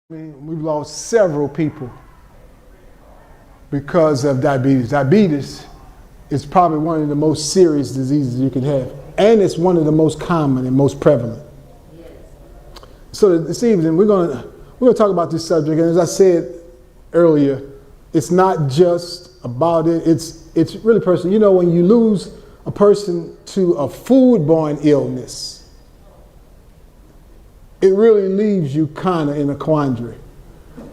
We've lost several people because of diabetes. Diabetes is probably one of the most serious diseases you can have, and it's one of the most common and most prevalent. Yes. So this evening we're going to talk about this subject, and as I said earlier, it's not just about it. It's really personal. You know, when you lose a person to a food-borne illness, it really leaves you kind of in a quandary,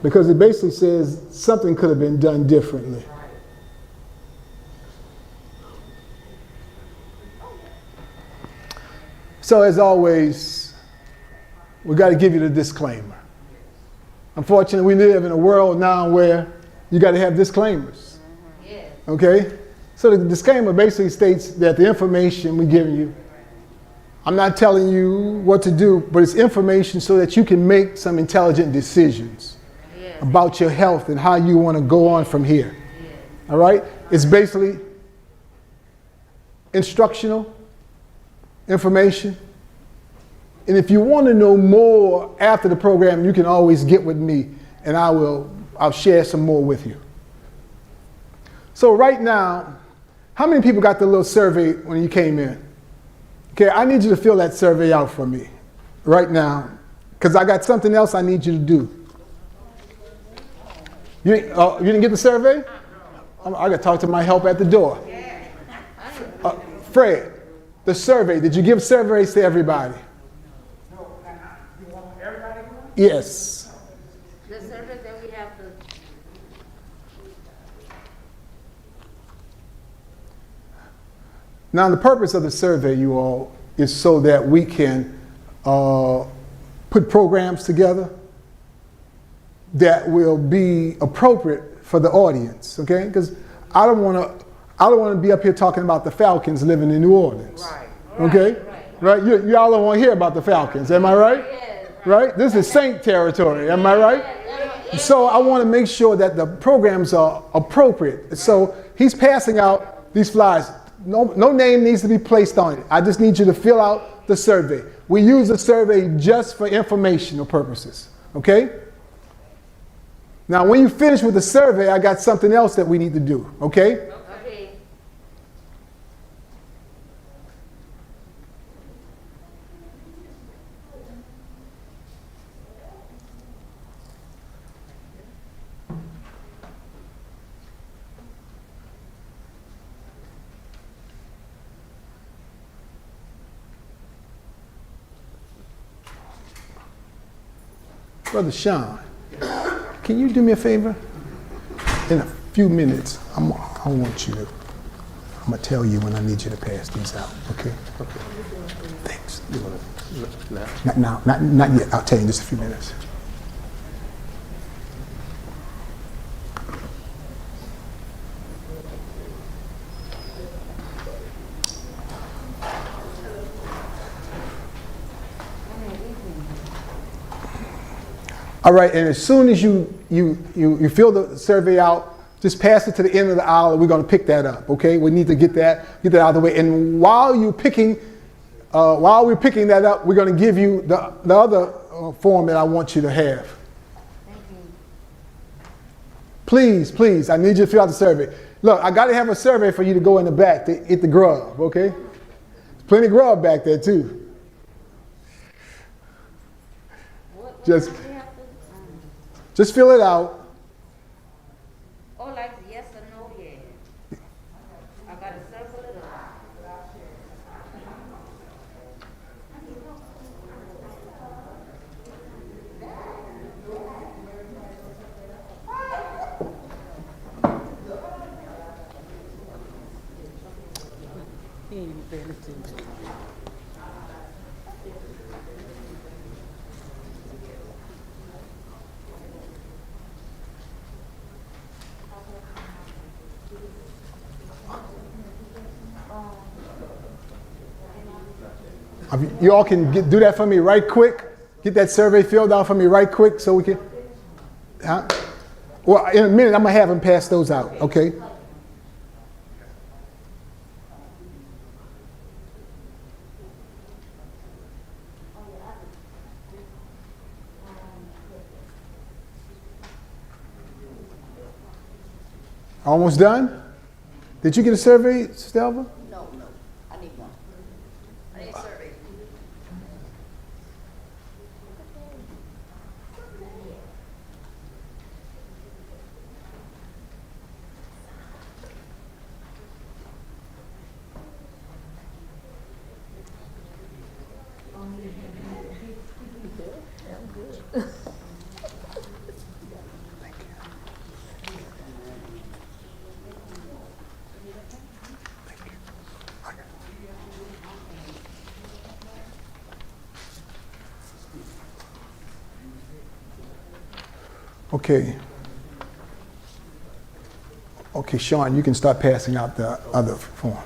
because it basically says something could have been done differently. So as always, we got to give you the disclaimer. Unfortunately, we live in a world now where you got to have disclaimers. Okay? So the disclaimer basically states that the information we're giving you, I'm not telling you what to do, but it's information so that you can make some intelligent decisions about your health and how you want to go on from here. All right? It's basically instructional information. And if you want to know more after the program, you can always get with me and I'll share some more with you. So right now, how many people got the little survey when you came in? Okay, I need you to fill that survey out for me right now, because I got something else I need you to do. You didn't get the survey? I got to talk to my help at the door. Fred, the survey, did you give surveys to everybody? No, you want everybody? Yes. The survey that we have to. Now, the purpose of the survey, you all, is so that we can put programs together that will be appropriate for the audience, okay? Because I don't want to be up here talking about the Falcons living in New Orleans, okay? Right? Y'all don't want to hear about the Falcons, am I right? Right? This is Saint territory, am I right? So I want to make sure that the programs are appropriate. So he's passing out these flyers. No name needs to be placed on it. I just need you to fill out the survey. We use the survey just for informational purposes, okay? Now, when you finish with the survey, I got something else that we need to do, okay? Okay. Brother Sean, can you do me a favor? In a few minutes, I want you to, I'm going to tell you when I need you to pass these out, okay? Okay. Thanks. You want to, now? Not yet. I'll tell you in just a few minutes. All right, and as soon as you fill the survey out, just pass it to the end of the aisle, and we're going to pick that up. Okay, we need to get that out of the way. And while we're picking that up, we're going to give you the other form that I want you to have. Thank you. Please, I need you to fill out the survey. Look, I got to have a survey for you to go in the back to eat the grub. Okay, there's plenty of grub back there too. Just fill it out. Oh, like yes or no, yeah. I got to circle it up. You all can do that for me right quick. Get that survey filled out for me right quick so we can. Huh? Well, in a minute, I'm going to have them pass those out, okay? Almost done? Did you get a survey, Stelva? No, I need one. I need a survey. Okay. Okay, Sean, you can start passing out the other form.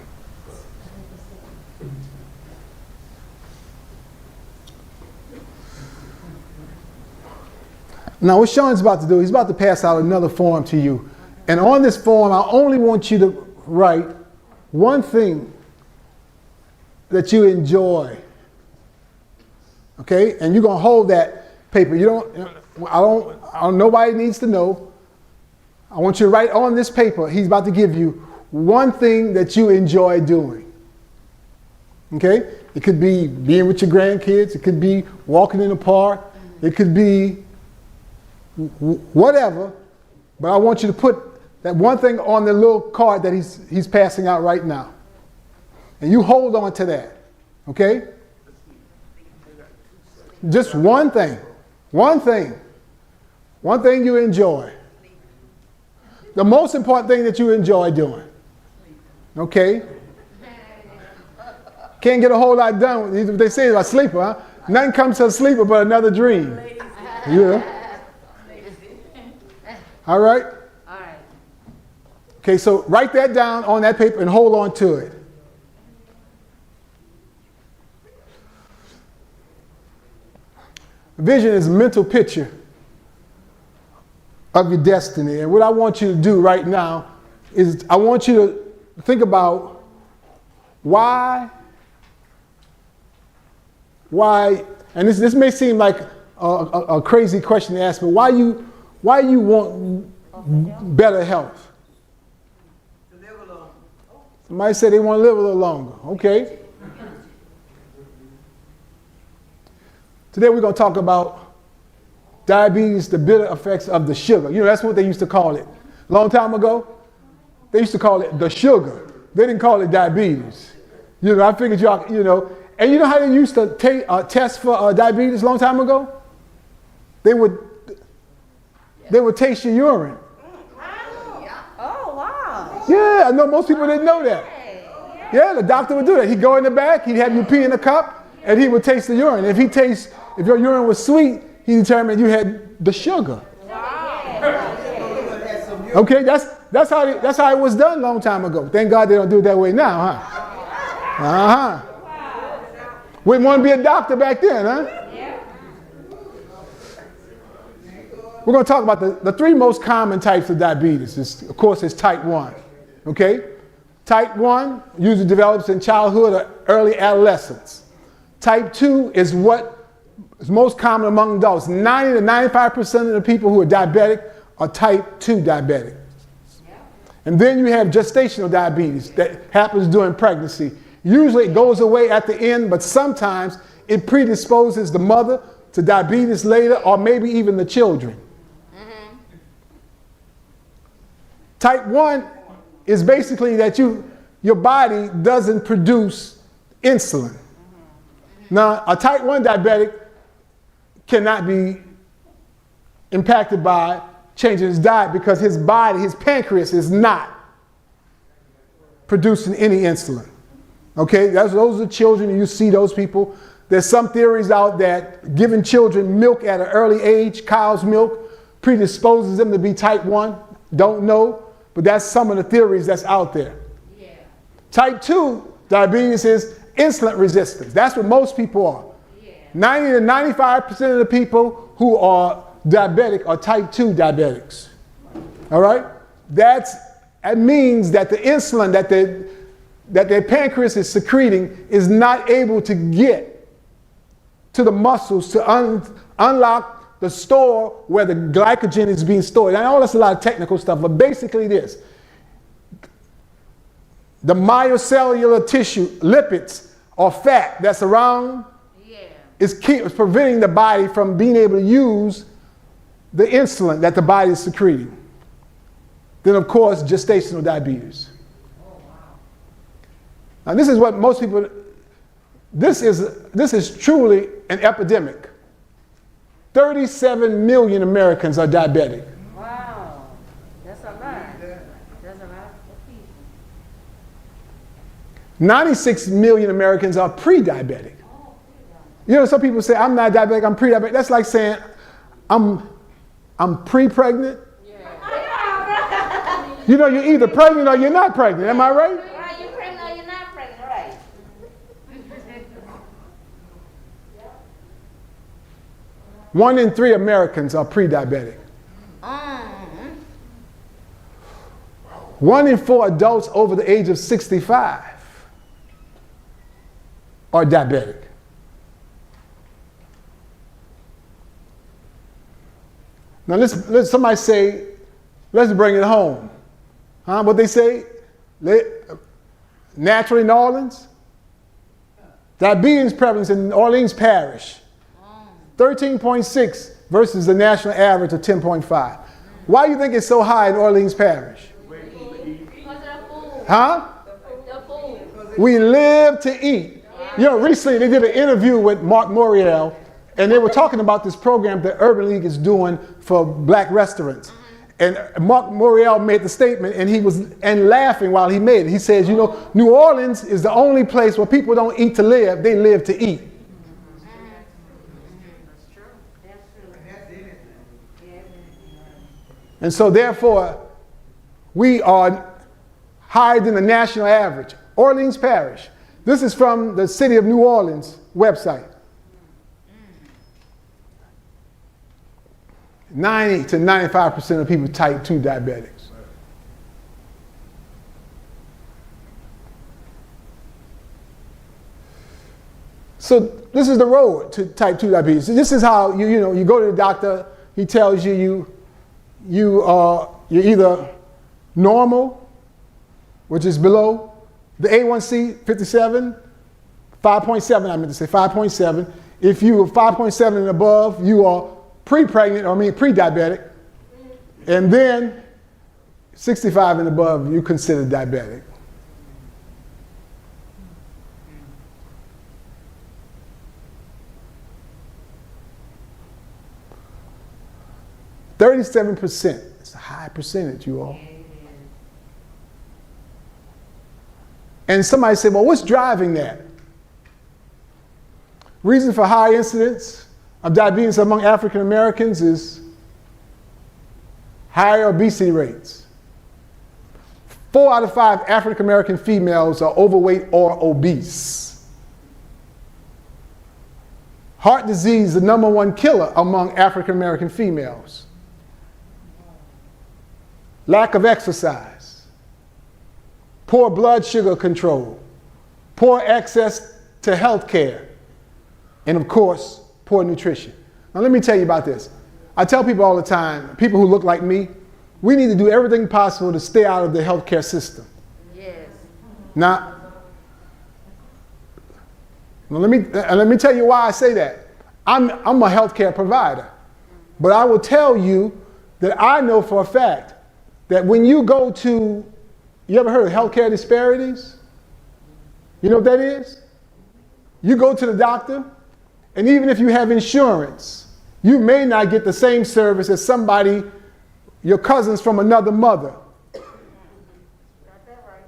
Now, what Sean's about to do, he's about to pass out another form to you. And on this form, I only want you to write one thing that you enjoy. Okay? And you're going to hold that paper. Nobody needs to know. I want you to write on this paper, he's about to give you one thing that you enjoy doing. Okay? It could be being with your grandkids. It could be walking in the park. It could be whatever. But I want you to put that one thing on the little card that he's passing out right now. And you hold on to that. Okay? Just one thing. One thing. One thing you enjoy. The most important thing that you enjoy doing. Okay? Can't get a whole lot done. They say a sleeper, huh? Nothing comes to a sleeper but another dream. Yeah. All right? All right. Okay, so write that down on that paper and hold on to it. Vision is a mental picture of your destiny. And what I want you to do right now is I want you to think about why, and this may seem like a crazy question to ask, but why you want better health? To live alone. Somebody said they want to live a little longer. Okay. Today we're going to talk about diabetes, the bitter effects of the sugar. You know, that's what they used to call it. A long time ago, they used to call it the sugar. They didn't call it diabetes. You know, I figured y'all, you know. And you know how they used to test for diabetes a long time ago? They would taste your urine. Oh, wow. Yeah, I know most people didn't know that. Yeah, the doctor would do that. He'd go in the back, he'd have you pee in a cup, and he would taste the urine. If your urine was sweet, he determined you had the sugar. Okay, that's how it was done a long time ago. Thank God they don't do it that way now, huh? Wouldn't want to be a doctor back then, huh? We're going to talk about the three most common types of diabetes. Of course, it's type 1. Okay? Type 1 usually develops in childhood or early adolescence. Type 2 is what is most common among adults. 90 to 95% of the people who are diabetic are type 2 diabetic. And then you have gestational diabetes that happens during pregnancy. Usually it goes away at the end, but sometimes it predisposes the mother to diabetes later, or maybe even the children. Type 1 is basically that your body doesn't produce insulin. Now, a type 1 diabetic cannot be impacted by changing his diet because his pancreas is not producing any insulin. Okay, those are children, you see those people. There's some theories out that giving children milk at an early age, cow's milk, predisposes them to be type 1. Don't know, but that's some of the theories that's out there. Yeah. Type 2 diabetes is insulin resistance. That's what most people are. Yeah. 90 to 95% of the people who are diabetic are type 2 diabetics. All right? That means that the insulin that their pancreas is secreting is not able to get to the muscles to unlock the store where the glycogen is being stored. And I know that's a lot of technical stuff, but basically this. the myocellular tissue, lipids or fat that's around, Yeah. is preventing the body from being able to use the insulin that the body is secreting. Then, of course, gestational diabetes. Now, this is what most people, this is truly an epidemic. 37 million Americans are diabetic. Wow. That's a lot. That's a lot of people. 96 million Americans are pre-diabetic. You know, some people say, I'm not diabetic, I'm pre-diabetic. That's like saying, I'm pre-pregnant. You know, you're either pregnant or you're not pregnant. Am I right? Right, you're pregnant or you're not pregnant, right? 1 in 3 Americans are pre-diabetic. 1 in 4 adults over the age of 65 are diabetic. Now let's somebody say, let's bring it home. Huh? What they say? Naturally in New Orleans? Diabetes prevalence in Orleans Parish, 13.6 versus the national average of 10.5. Why do you think it's so high in Orleans Parish? Because of the food. Huh? The food. We live to eat. You know, recently they did an interview with Mark Morial, and they were talking about this program that Urban League is doing for black restaurants. And Mark Morial made the statement, and he was laughing while he made it. He says, you know, New Orleans is the only place where people don't eat to live, they live to eat. That's true. That's true. And so therefore, we are higher than the national average. Orleans Parish. This is from the City of New Orleans website. 90 to 95% of people type 2 diabetics. So this is the road to type 2 diabetes. This is how you go to the doctor. He tells you're either normal, which is below the A1C 57, 5.7. I meant to say 5.7. If you are 5.7 and above, you are pre-pregnant, pre-diabetic, and then 65 and above, you consider diabetic. %. It's a high percentage, you all. And somebody said, well, what's driving that? Reason for high incidence of diabetes among African Americans is higher obesity rates. 4 out of 5 African American females are overweight or obese. Heart disease is the #1 killer among African American females. Lack of exercise, poor blood sugar control, poor access to health care, and of course, poor nutrition. Now let me tell you about this. I tell people all the time, people who look like me, we need to do everything possible to stay out of the healthcare system. Yes. Now let me tell you why I say that. I'm a healthcare provider, but I will tell you that I know for a fact that when you go to, you ever heard of healthcare disparities? You know what that is? You go to the doctor, and even if you have insurance, you may not get the same service as somebody, your cousins from another mother. Got that right.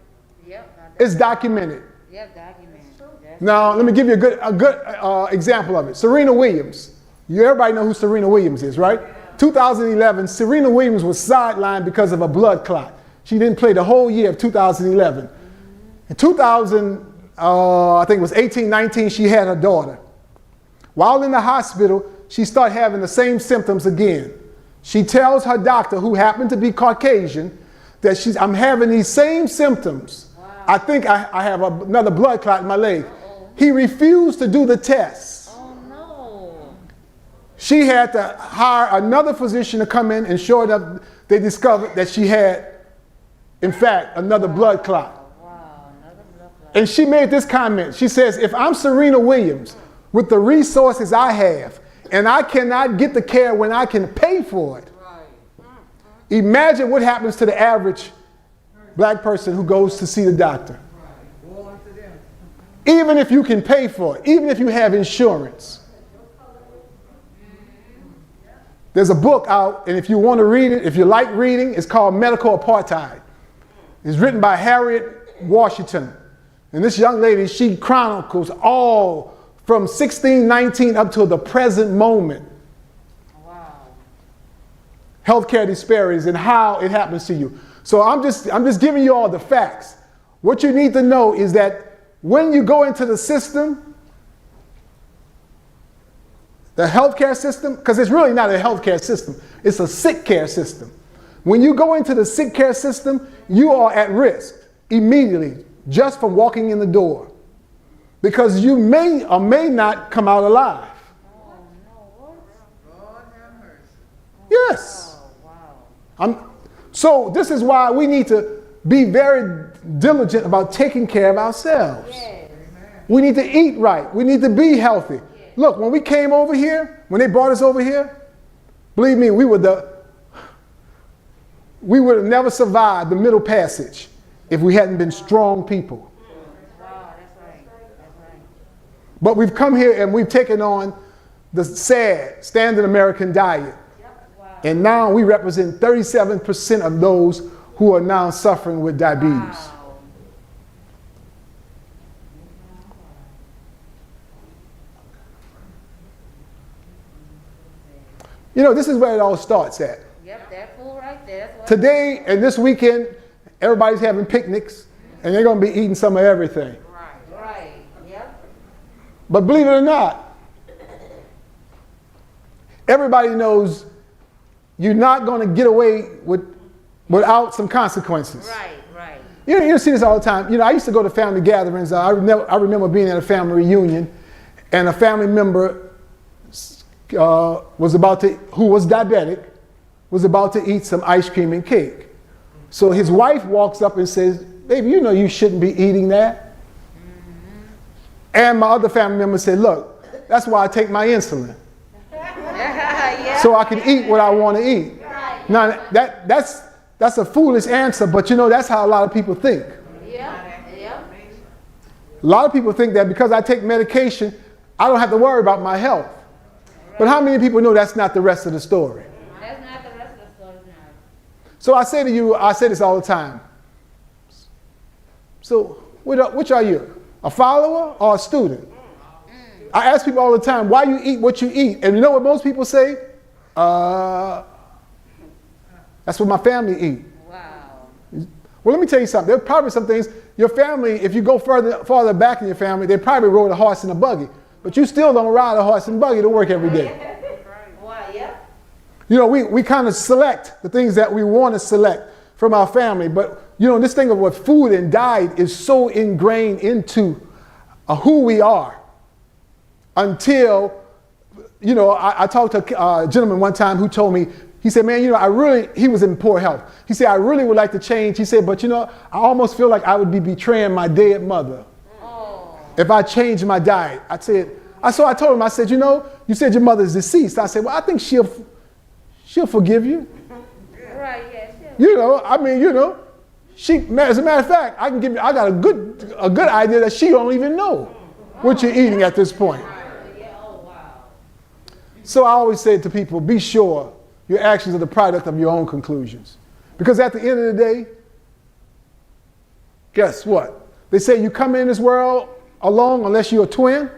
Yep. Got that. It's documented. Yep, documented. Now, let me give you a good example of it. Serena Williams. Everybody know who Serena Williams is, right? 2011, Serena Williams was sidelined because of a blood clot. She didn't play the whole year of 2011. In 2000, I think it was 18, 19, she had her daughter. While in the hospital, she started having the same symptoms again. She tells her doctor, who happened to be Caucasian, that I'm having these same symptoms. Wow. I think I have another blood clot in my leg. Uh-oh. He refused to do the tests. Oh, no. She had to hire another physician to come in, and sure enough, they discovered that she had, in fact, another blood clot. Wow. And she made this comment. She says, if I'm Serena Williams with the resources I have and I cannot get the care when I can pay for it, imagine what happens to the average black person who goes to see the doctor. Even if you can pay for it, even if you have insurance. There's a book out, and if you want to read it, if you like reading, it's called Medical Apartheid. It's written by Harriet Washington. And this young lady, she chronicles all from 1619 up to the present moment. Wow. Healthcare disparities and how it happens to you. So I'm just giving you all the facts. What you need to know is that when you go into the system, the healthcare system, because it's really not a healthcare system, it's a sick care system. When you go into the sick care system, you are at risk immediately just from walking in the door, because you may or may not come out alive. Oh, no. God have mercy. Yes. Oh, wow. So this is why we need to be very diligent about taking care of ourselves. Yes. We need to eat right. We need to be healthy. Look, when we came over here, when they brought us over here, believe me, we would have never survived the Middle Passage if we hadn't been strong people. Wow, that's right. That's right. But we've come here and we've taken on the sad standard American diet. Wow. And now we represent 37% of those who are now suffering with diabetes. Wow. You know, this is where it all starts at. Yep, that fool right there. That's what Today and this weekend, everybody's having picnics and they're going to be eating some of everything. Right. Right. Yep. But believe it or not, everybody knows you're not going to get away without some consequences. Right. Right. You see this all the time. You know, I used to go to family gatherings. I remember being at a family reunion, and a family member who was diabetic, was about to eat some ice cream and cake. So his wife walks up and says, "Baby, you know you shouldn't be eating that." And my other family member said, "Look, that's why I take my insulin, Yeah. so I can eat what I want to eat." Right. Now that's a foolish answer, but you know that's how a lot of people think. Yep. Yep. A lot of people think that because I take medication, I don't have to worry about my health. But how many people know that's not the rest of the story? That's not the rest of the story now. So I say to you, I say this all the time. So which are you? A follower or a student? I ask people all the time, why you eat what you eat? And you know what most people say? That's what my family eat. Wow. Well, let me tell you something. There's probably some things, your family, if you go farther back in your family, they probably rode a horse and a buggy. But you still don't ride a horse and buggy to work every day. Wow, yep. You know, we kind of select the things that we want to select from our family. But, you know, this thing of what food and diet is so ingrained into who we are until, you know, I talked to a gentleman one time who told me, he said, man, you know, he was in poor health. He said, I really would like to change. He said, but, you know, I almost feel like I would be betraying my dead mother if I changed my diet. I told him, I said, you know, you said your mother's deceased. I said, well, I think she'll forgive you. Right, yeah, sure. You know, I mean, you know, as a matter of fact, I got a good idea that she don't even know what you're eating at this point. Yeah, oh, wow. So I always say to people, be sure your actions are the product of your own conclusions. Because at the end of the day, guess what? They say you come in this world alone unless you're a twin,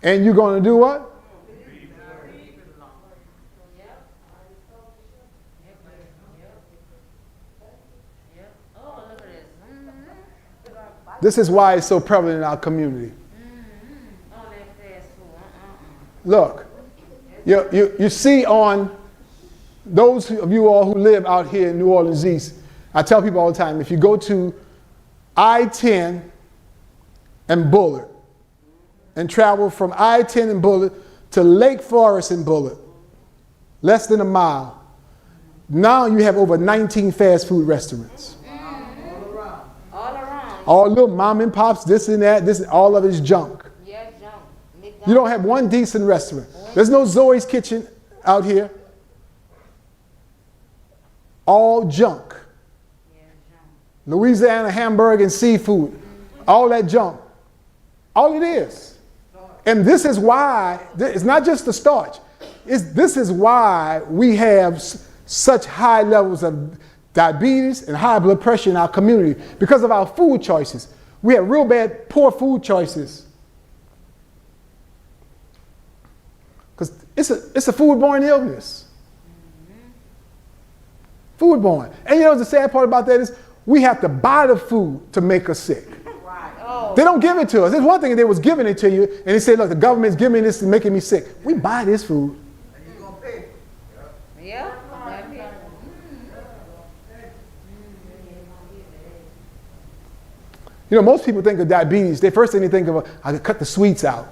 and you're going to do what? Oh, look at this. This is why it's so prevalent in our community. Oh, that fast food. Look, you see on those of you all who live out here in New Orleans East, I tell people all the time, if you go to I-10 and Bullard and travel from I-10 and Bullard to Lake Forest and Bullard, less than a mile, now you have over 19 fast food restaurants. All around, All little mom and pops, this and that, this, all of it is junk. Yeah, junk. You don't have one decent restaurant. There's no Zoe's Kitchen out here. All junk. Yeah, junk. Louisiana hamburger and seafood. All that junk. All it is. And this is why, it's not just the starch. This is why we have such high levels of diabetes and high blood pressure in our community, because of our food choices. We have real bad, poor food choices. Because it's a foodborne illness. Foodborne. And you know the sad part about that is we have to buy the food to make us sick. Oh. They don't give it to us. There's one thing, if they was giving it to you and they said, look, the government's giving me this and making me sick. We buy this food. And you're going to pay. Yeah. That is. You know, most people think of diabetes, the first thing they think of, I could cut the sweets out.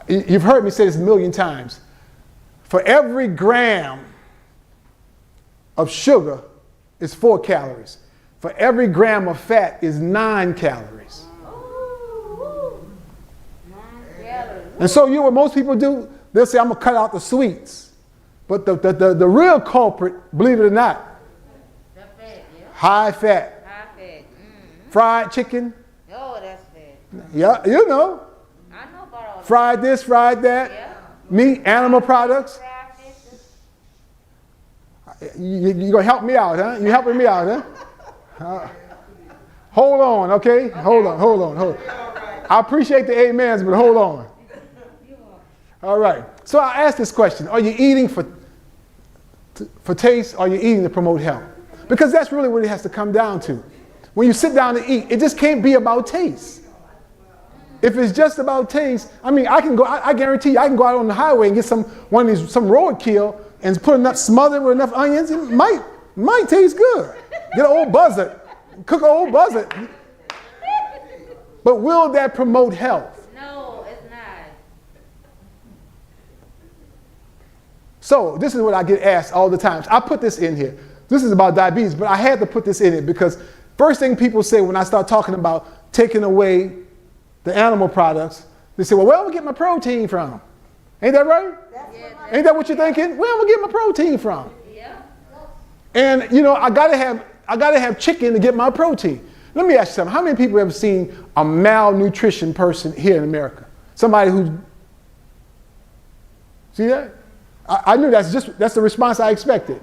You've heard me say this a million times. For every gram of sugar is 4 calories. For every gram of fat is 9 calories. And so you know what most people do? They'll say, I'm going to cut out the sweets. But the real culprit, believe it or not, The fat, yeah. high fat. High fat. Fried chicken. Oh, that's fat. Yeah, you know. I know about all that. Fried this, fried that. Yeah. Meat, animal products. Fried fish. You're going to help me out, huh? You helping me out, huh? Hold on, okay? Hold on. I appreciate the amens, but hold on. All right. So I asked this question. Are you eating for taste, or are you eating to promote health? Because that's really what it has to come down to. When you sit down to eat, it just can't be about taste. If it's just about taste, I mean, I guarantee you, I can go out on the highway and get some roadkill and put enough, smother it with enough onions. It might taste good. Get an old buzzard, cook an old buzzard. But will that promote health? No, it's not. So this is what I get asked all the time. I put this in here. This is about diabetes, but I had to put this in it because first thing people say when I start talking about taking away the animal products, they say, well, where am I get my protein from? Ain't that right? Ain't that what you're thinking? Where am I get my protein from? Yeah. And you know, I gotta have chicken to get my protein. Let me ask you something. How many people have seen a malnutrition person here in America? Somebody who, see that? I knew that's the response I expected.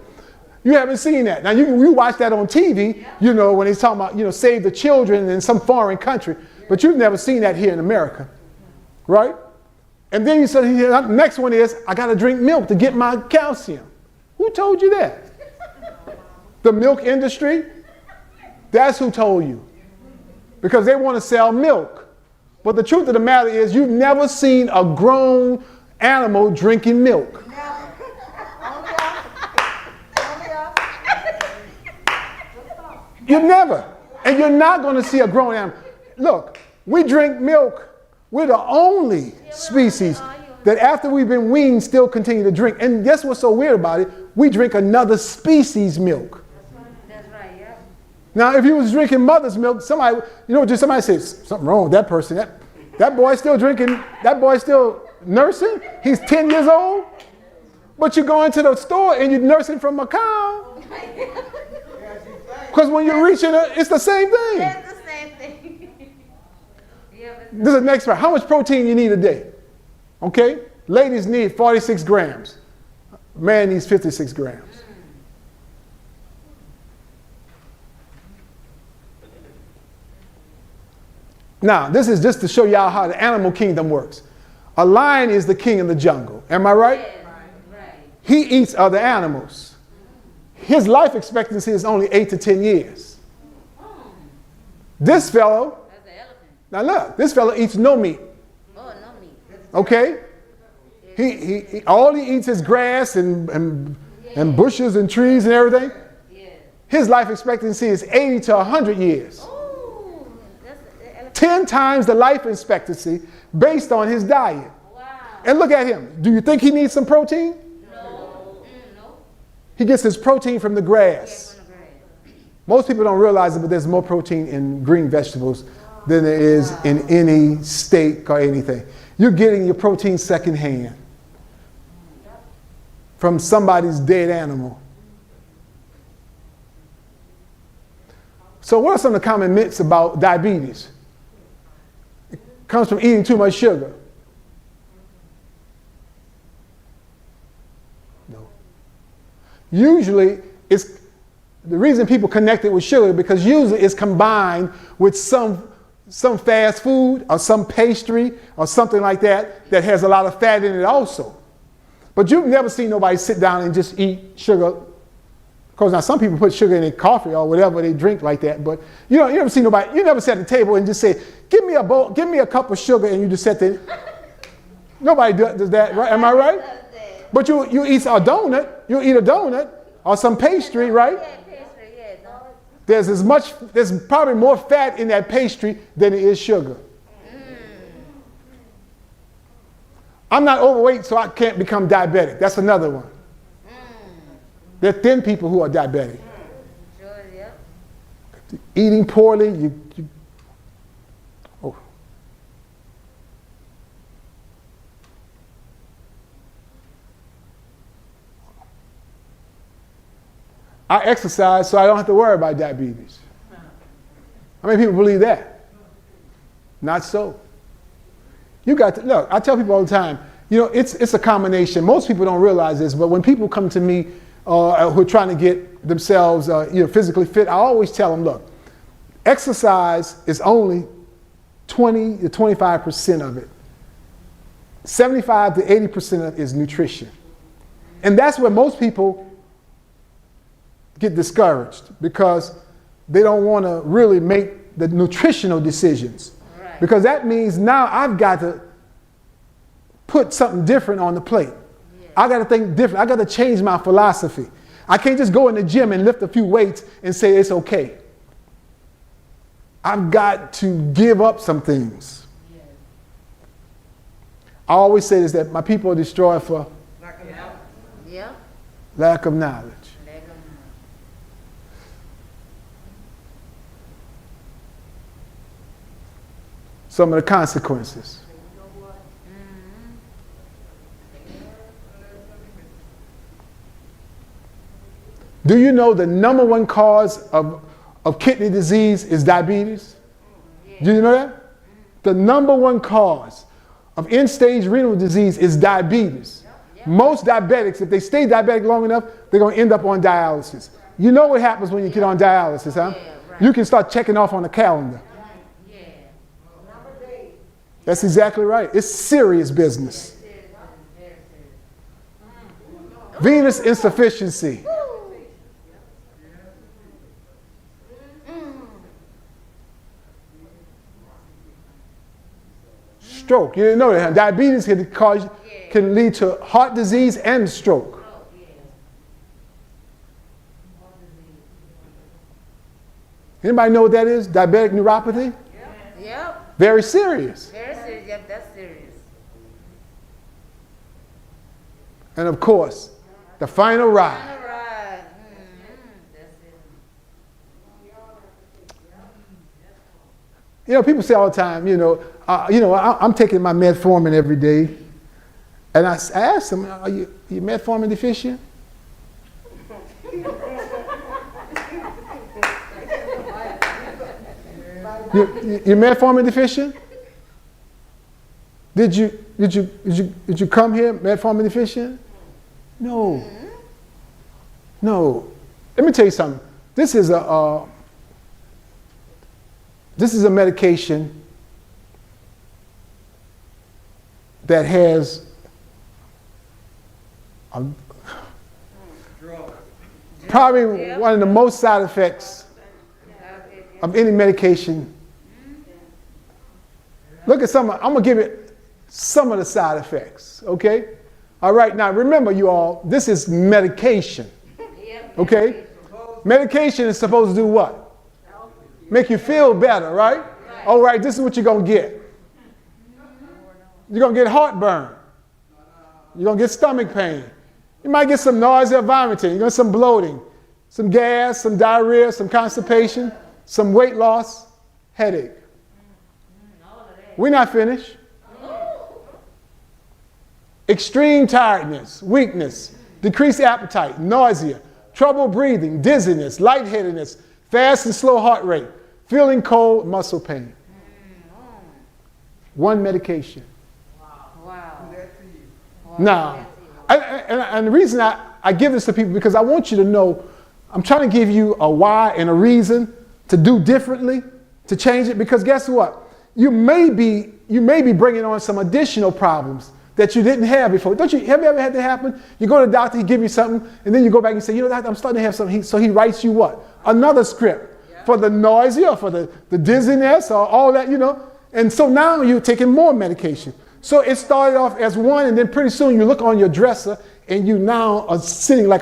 You haven't seen that. Now you watch that on TV, you know, when he's talking about, you know, save the children in some foreign country, but you've never seen that here in America, right? And then you said, the next one is, I gotta drink milk to get my calcium. Who told you that? The milk industry? That's who told you. Because they want to sell milk. But the truth of the matter is, you've never seen a grown animal drinking milk. You've never. And you're not going to see a grown animal. Look, we drink milk. We're the only species that after we've been weaned still continue to drink. And guess what's so weird about it? We drink another species' milk. That's right, yeah. Now, if you was drinking mother's milk, somebody says, something wrong with that person. That boy's still drinking, that boy's still nursing. He's 10 years old. But you go into the store and you're nursing from a cow. Because when you're reaching it, it's the same thing. It's the same thing. Yeah, but This is the next part. How much protein you need a day? Okay? Ladies need 46 grams. Man needs 56 grams. Now, this is just to show y'all how the animal kingdom works. A lion is the king of the jungle. Am I right? right. He eats other animals. His life expectancy is only 8 to 10 years. This fellow, That's the elephant. now look, this fellow eats no meat. Oh, no meat. Okay? He all he eats is grass and bushes and trees and everything. Yeah. His life expectancy is 80 to 100 years. Oh, that's the elephant. 10 times the life expectancy based on his diet. Wow. And look at him. Do you think he needs some protein? No. No. He gets his protein from the grass. From the grass. Most people don't realize it, but there's more protein in green vegetables than there is in any steak or anything. You're getting your protein secondhand from somebody's dead animal. So what are some of the common myths about diabetes? It comes from eating too much sugar. No. Usually, it's the reason people connect it with sugar because usually it's combined with some fast food or some pastry or something like that that has a lot of fat in it also. But you've never seen nobody sit down and just eat sugar. Because now some people put sugar in their coffee or whatever they drink like that. But you never see nobody, you never sit at the table and just say, give me a cup of sugar, and you just sit there. Nobody does that, right? Am I right? But you eat a donut, you eat a donut or some pastry, right? There's probably more fat in that pastry than there is sugar. I'm not overweight, so I can't become diabetic. That's another one. There are thin people who are diabetic. Sure, yeah. Eating poorly, I exercise so I don't have to worry about diabetes. How many people believe that? Not so. You got to, look, I tell people all the time, it's a combination. Most people don't realize this, but when people come to me who are trying to get themselves physically fit, I always tell them, look, exercise is only 20 to 25% of it. 75 to 80% of it is nutrition. And that's where most people get discouraged because they don't want to really make the nutritional decisions. Right. Because that means now I've got to put something different on the plate. Yeah. I got to think different. I got to change my philosophy. I can't just go in the gym and lift a few weights and say it's okay. I've got to give up some things. Yeah. I always say this, that my people are destroyed for lack of knowledge. Yeah. Lack of knowledge. Some of the consequences. Do you know the number one cause of kidney disease is diabetes? Do you know that? The number one cause of end-stage renal disease is diabetes. Most diabetics, if they stay diabetic long enough, they're going to end up on dialysis. You know what happens when you get on dialysis, huh? You can start checking off on the calendar. That's exactly right. It's serious business. Venous insufficiency. Stroke. You didn't know that. Diabetes can lead to heart disease and stroke. Anybody know what that is? Diabetic neuropathy? Yep. Very serious. Very serious. Yep, that's serious. And of course, the final ride. Final ride. That's it. People say all the time, I'm taking my metformin every day. And I ask them, are you metformin deficient? You're metformin deficient? Did you come here metformin deficient? No. No. Let me tell you something. This is a medication that has probably one of the most side effects of any medication. Look at I'm going to give it some of the side effects, okay? All right, now remember you all, this is medication, okay? Medication is supposed to do what? Make you feel better, right? All right, this is what you're going to get. You're going to get heartburn. You're going to get stomach pain. You might get some nausea, vomiting. You're going to get some bloating, some gas, some diarrhea, some constipation, some weight loss, headache. We're not finished. Extreme tiredness, weakness, decreased appetite, nausea, trouble breathing, dizziness, lightheadedness, fast and slow heart rate, feeling cold, muscle pain. One medication. Wow. Now, and the reason I give this to people because I want you to know I'm trying to give you a why and a reason to do differently, to change it, because guess what? You may be bringing on some additional problems that you didn't have before. Have you ever had that happen? You go to the doctor, he give you something, and then you go back and say, you know, doctor, I'm starting to have something. So he writes you what? Another script for the nausea, or for the dizziness, or all that, you know. And so now you're taking more medication. So it started off as one, and then pretty soon you look on your dresser, and you now are sitting like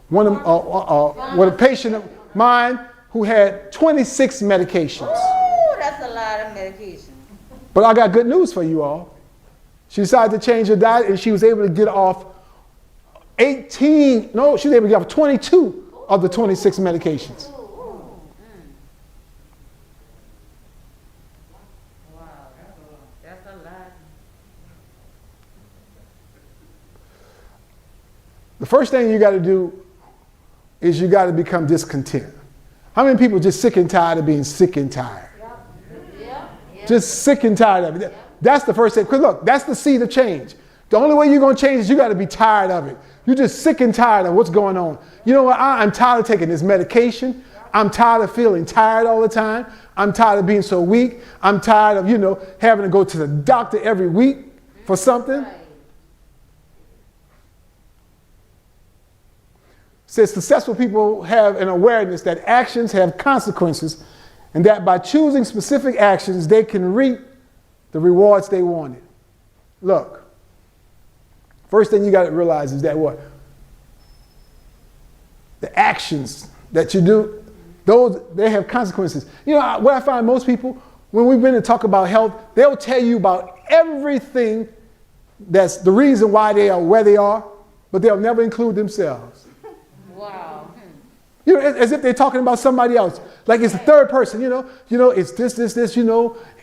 with a patient of mine who had 26 medications. Ooh, that's a lot of medication. But I got good news for you all. She decided to change her diet, and she was able to get off she was able to get off 22 of the 26 medications. Wow, that's a lot. The first thing you got to do is you got to become discontent. How many people are just sick and tired of being sick and tired? Yeah. Just sick and tired of it. That's the first thing. Because look, that's the seed of change. The only way you're going to change is you got to be tired of it. You're just sick and tired of what's going on. You know what? I'm tired of taking this medication. I'm tired of feeling tired all the time. I'm tired of being so weak. I'm tired of, having to go to the doctor every week for something. Right. Says successful people have an awareness that actions have consequences and that by choosing specific actions, they can reap the rewards they wanted. Look, first thing you got to realize is that what? The actions that you do, they have consequences. What I find most people, when we've been to talk about health, they'll tell you about everything that's the reason why they are where they are, but they'll never include themselves. Wow. As if they're talking about somebody else. Like it's a third person, it's this,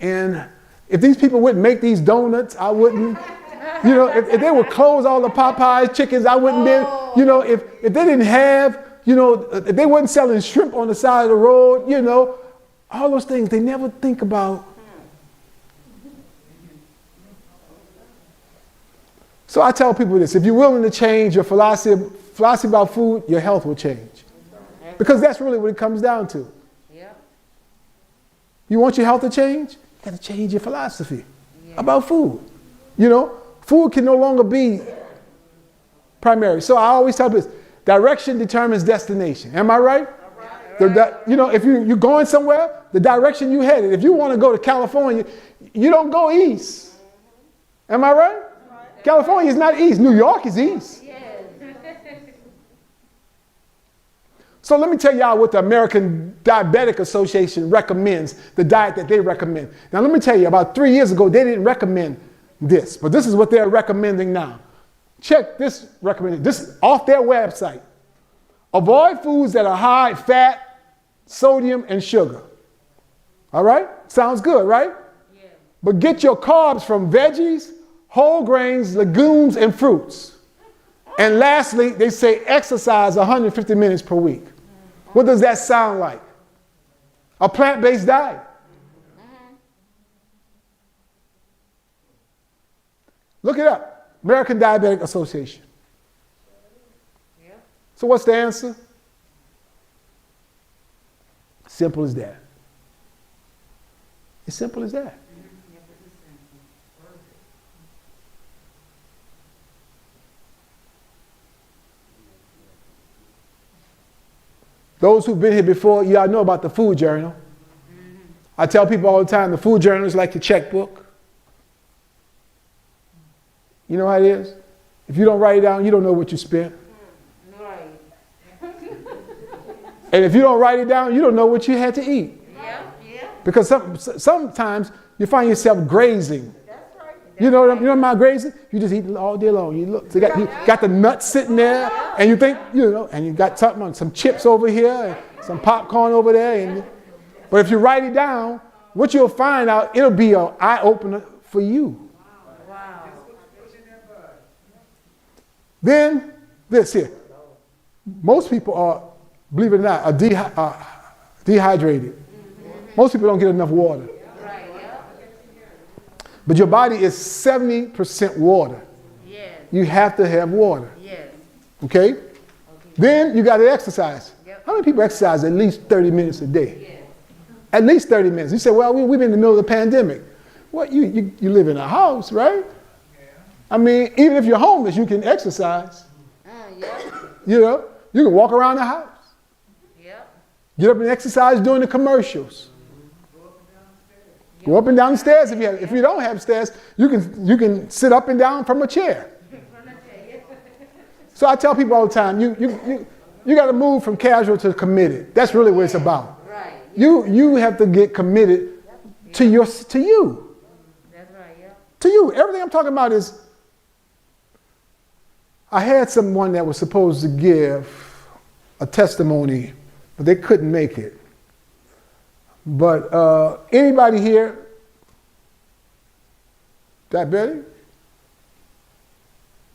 and if these people wouldn't make these donuts, I wouldn't, if they would close all the Popeyes chickens, I wouldn't be, if they didn't have, if they weren't selling shrimp on the side of the road, all those things, they never think about. So I tell people this, if you're willing to change your philosophy about food, your health will change. Because that's really what it comes down to. Yep. You want your health to change? You got to change your philosophy about food. Food can no longer be primary. So I always tell people this, direction determines destination. Am I right? If you're going somewhere, the direction you headed. If you want to go to California, you don't go east. Am I right? California is not east. New York is east. So let me tell y'all what the American Diabetic Association recommends, the diet that they recommend. Now let me tell you, about 3 years ago, they didn't recommend this, but this is what they're recommending now. Check this recommendation. This is off their website. Avoid foods that are high in fat, sodium, and sugar. All right? Sounds good, right? Yeah. But get your carbs from veggies, whole grains, legumes, and fruits. And lastly, they say exercise 150 minutes per week. What does that sound like? A plant-based diet. Look it up. American Diabetic Association. Yeah. So what's the answer? Simple as that. As simple as that. Those who've been here before, y'all know about the food journal. I tell people all the time, the food journal is like the checkbook. You know how it is? If you don't write it down, you don't know what you spent. Right. And if you don't write it down, you don't know what you had to eat. Yeah. Because sometimes you find yourself grazing. That's right. You know about grazing? You just eat all day long. You got the nuts sitting there. And you think, and you got something on some chips over here and some popcorn over there. But if you write it down, what you'll find out, it'll be an eye-opener for you. Wow. Then, this here. Most people are, believe it or not, are dehydrated. Most people don't get enough water. Right, yeah. But your body is 70% water. Yes, You have to have water. yes. Okay? Then you got to exercise. Yep. How many people exercise at least 30 minutes a day? Yes. At least 30 minutes. You say, well, we've been in the middle of the pandemic. Well, you live in a house, right? I mean, even if you're homeless, you can exercise. Yep. You can walk around the house. Yep. Get up and exercise during the commercials. Go up and down the stairs if you have. If you don't have stairs, you can sit up and down from a chair. So I tell people all the time, you got to move from casual to committed. That's really what it's about. Right. You have to get committed to you. That's right, yeah. To you. Everything I'm talking about is, I had someone that was supposed to give a testimony, but they couldn't make it. But anybody here? Diabetic?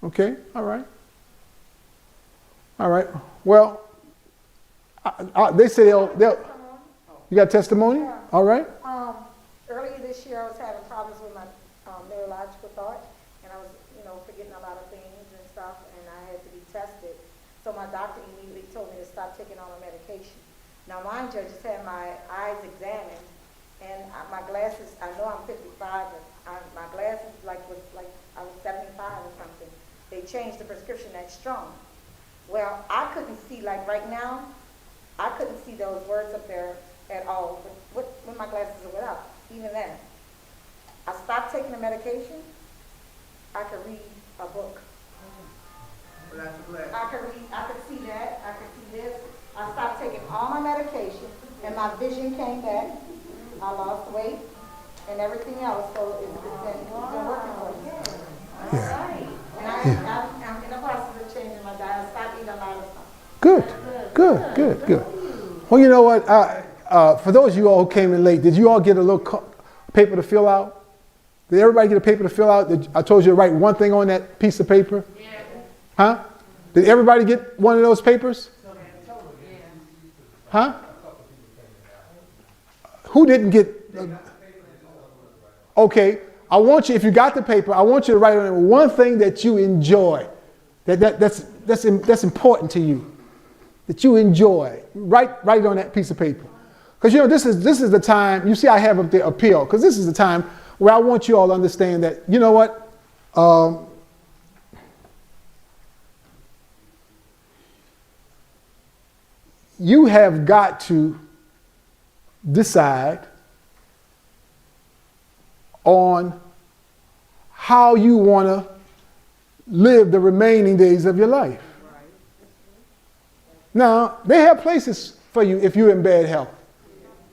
Okay, all right. All right. Well, they say they'll. You got testimony? Yeah. All right. Earlier this year, I was having problems with my neurological thought, and I was, forgetting a lot of things and stuff, and I had to be tested. So my doctor immediately told me to stop taking all the medication. Now, mind you, I just had my eyes examined, and my glasses, I know I'm 55, and my glasses I was 75 or something. They changed the prescription that strong. Well, I couldn't see, like right now, I couldn't see those words up there at all when my glasses are without, even then. I stopped taking the medication, I could read a book. Without your glasses. I could see that, I could see this. I stopped taking all my medication, and my vision came back. I lost weight and everything else, so it's been working for me. Yeah. And I'm in the process of changing my diet. I stopped eating a lot of stuff. Good. Well, you know what? For those of you all who came in late, did you all get a little paper to fill out? Did everybody get a paper to fill out? I told you to write one thing on that piece of paper. Yeah. Huh? Did everybody get one of those papers? Huh? Who didn't get? Okay. I want you, if you got the paper, I want you to write on it one thing that you enjoy. That's important to you. That you enjoy. Write it on that piece of paper. Because this is the time, you see I have up there appeal, because this is the time where I want you all to understand that, you know what? You have got to decide on how you want to live the remaining days of your life. Now, they have places for you if you're in bad health.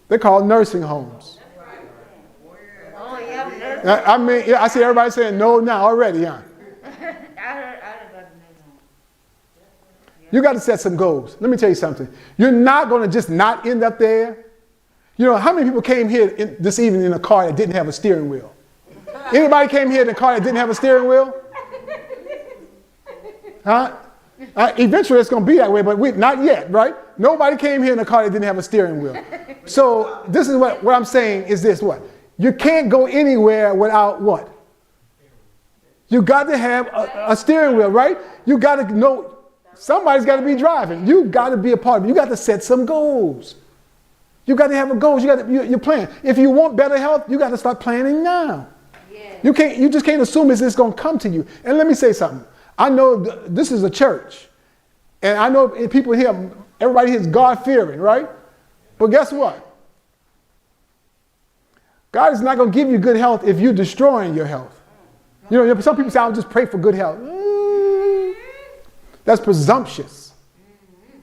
They're called nursing homes. Oh, yeah, nurse. I mean, I see everybody saying no now already, huh? I heard about the name. You got to set some goals. Let me tell you something. You're not going to just not end up there. How many people came here this evening in a car that didn't have a steering wheel? Anybody came here in a car that didn't have a steering wheel? Huh? Eventually it's going to be that way, but not yet, right? Nobody came here in a car that didn't have a steering wheel. So this is what I'm saying is this, what? You can't go anywhere without what? You got to have a steering wheel, right? You got to know, somebody's got to be driving. You got to be a part of it. You got to set some goals. You got to have a goal. You plan. If you want better health, you got to start planning now. Yeah. You just can't assume it's just going to come to you. And let me say something. I know this is a church. And I know people here, everybody here is God-fearing, right? But guess what? God is not going to give you good health if you're destroying your health. Some people say, I'll just pray for good health. That's presumptuous.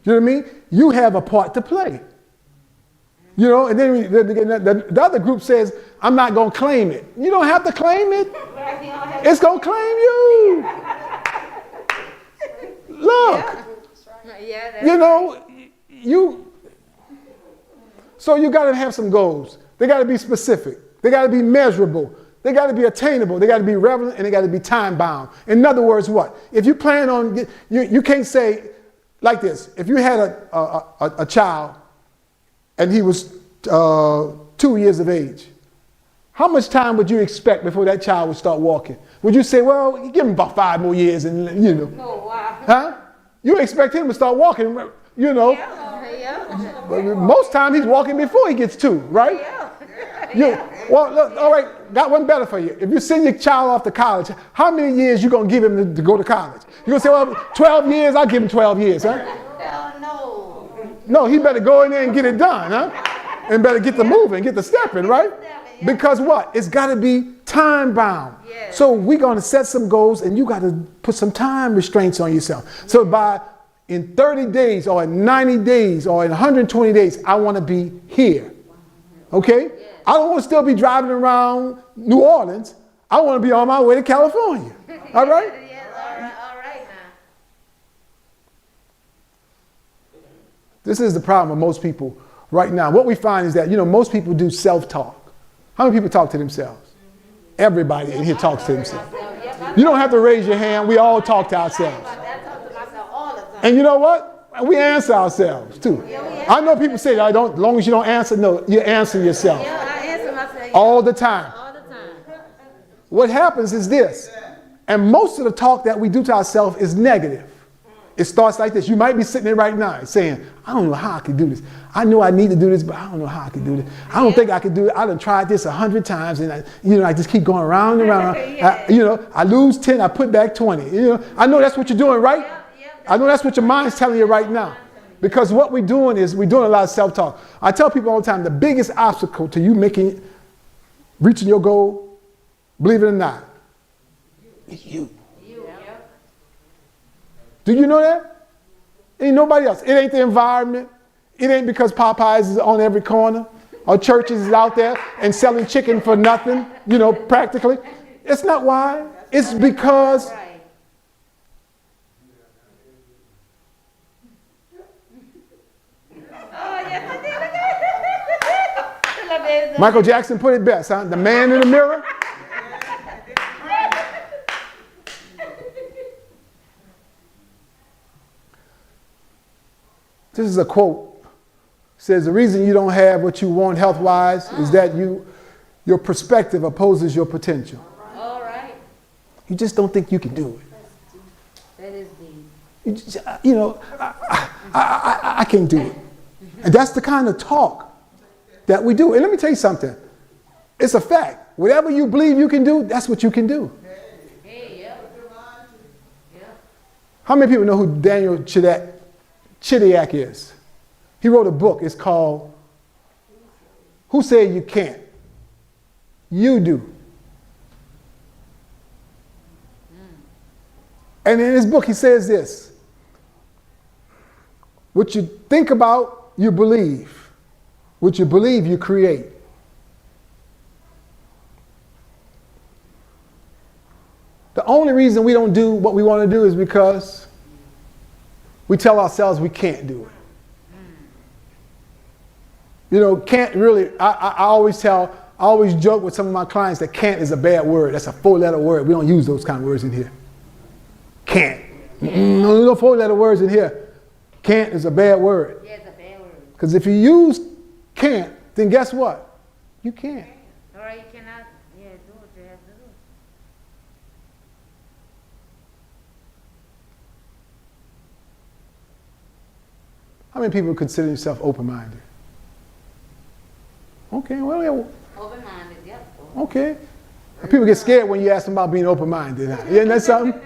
You know what I mean? You have a part to play. And then the other group says, I'm not going to claim it. You don't have to claim it. It's going to claim you. Look, that's You know, so you got to have some goals. They got to be specific. They got to be measurable. They got to be attainable. They got to be relevant, and they got to be time bound. In other words, what? If you plan on, you can't say like this. If you had a child and he was 2 years of age, how much time would you expect before that child would start walking? Would you say, well, give him about 5 more years and, you know. No, wow. Huh? You expect him to start walking, you know. Yeah. But most time he's walking before he gets 2, right? Well, look, all right, got one better for you. If you send your child off to college, how many years you going to give him to go to college? You're going to say, well, 12 years, I'll give him 12 years, huh? Hell no. No, he better go in there and get it done, huh? And better get the moving, get the stepping, right? Because what? It's got to be time bound. Yes. So we're going to set some goals, and you got to put some time restraints on yourself. So in 30 days or in 90 days or in 120 days, I want to be here. Okay? Yes. I don't want to still be driving around New Orleans. I want to be on my way to California. All right? Yes, all right now. This is the problem with most people right now. What we find is that, most people do self-talk. How many people talk to themselves? Everybody in here talks to themselves. You don't have to raise your hand. We all talk to ourselves. I talk to myself all the time. And you know what? We answer ourselves too. I know people say, as long as you don't answer, no, you answer yourself. Yeah, I answer myself. All the time. All the time. What happens is this, and most of the talk that we do to ourselves is negative. It starts like this. You might be sitting there right now saying, I don't know how I can do this. I know I need to do this, but I don't know how I can do this. I don't think I can do it. I done tried this 100 times, and I just keep going around and around. I lose 10, I put back 20. I know that's what you're doing, right? I know that's what your mind's telling you right now. Because what we're doing is we're doing a lot of self-talk. I tell people all the time, the biggest obstacle to you reaching your goal, believe it or not, is you. Do you know that? Ain't nobody else. It ain't the environment. It ain't because Popeyes is on every corner or churches is out there and selling chicken for nothing, practically. It's not why. It's because Michael Jackson put it best, huh? The man in the mirror. This is a quote. It says, the reason you don't have what you want health-wise is that your perspective opposes your potential. All right. You just don't think you can do it. That is deep. You just, I can't do it. And that's the kind of talk that we do. And let me tell you something. It's a fact. Whatever you believe you can do, that's what you can do. Hey, yeah. How many people know who Daniel Chidiac is? He wrote a book. It's called Who Said You Can't? You Do. And in his book, he says this. What you think about, you believe. What you believe, you create. The only reason we don't do what we want to do is because we tell ourselves we can't do it. Can't really, I always joke with some of my clients that can't is a bad word. That's a 4-letter word. We don't use those kind of words in here. Can't. No 4-letter words in here. Can't is a bad word. Yeah, it's a bad word. Because if you use can't, then guess what? You can't. All right, you cannot, do what you have to do. How many people consider themselves open-minded? Okay, well, yeah. Open-minded, yep. Okay. People get scared when you ask them about being open-minded. Isn't that something?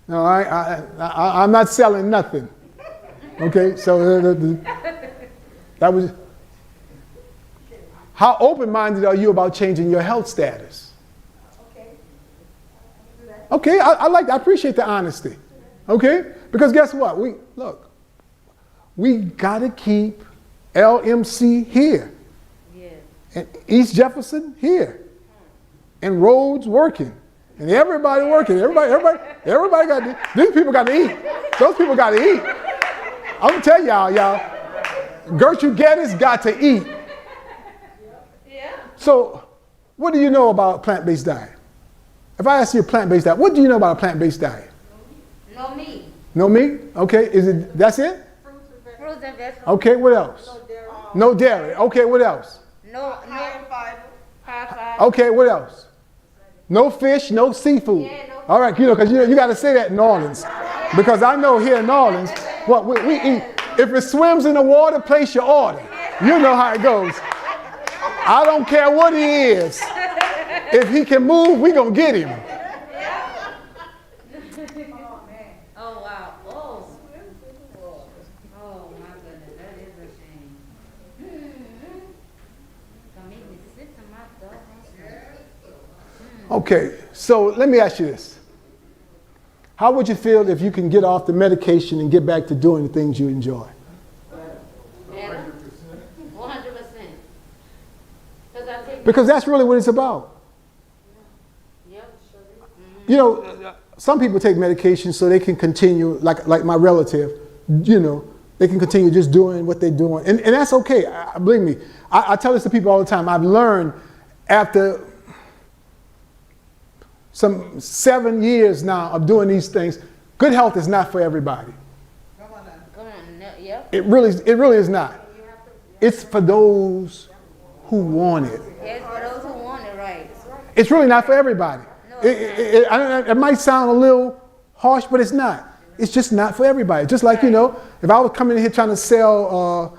No, I'm not selling nothing. Okay, so that was. How open-minded are you about changing your health status? Okay, I appreciate the honesty. Okay, because guess what? We gotta keep LMC here, and East Jefferson here, and roads working, and everybody working. Everybody got these people got to eat. Those people got to eat. I'm going to tell y'all, Gertrude Geddes got to eat. Yeah. So, what do you know about a plant-based diet? If I ask you a plant-based diet, what do you know about a plant-based diet? No meat. No meat? Okay, that's it? Fruits and vegetables. Okay, what else? No dairy. Okay, what else? No High in fiber. high fiber. Okay, what else? No fish, no seafood. Yeah, no All right, because you got to say that in New Orleans. Because I know here in New Orleans, what we eat, if it swims in the water, place your order. You know how it goes. I don't care what he is. If he can move, we going to get him. Oh wow. Oh. Oh my goodness, that is a shame. Gonna make me sick to my stomach. Okay, so let me ask you this. How would you feel if you can get off the medication and get back to doing the things you enjoy? 100%. Because that's really what it's about. Yep. You know, some people take medication so they can continue, like my relative, you know, they can continue just doing what they're doing. And that's okay, believe me. I tell this to people all the time. I've learned after some 7 years now of doing these things, good health is not for everybody. Come on now. Come on. No, yep. It really is not. It's for those who want it. Yes, for those who want it, right. It's really not for everybody. No, It might sound a little harsh, but it's not. It's just not for everybody. Just like, you know, if I was coming in here trying to sell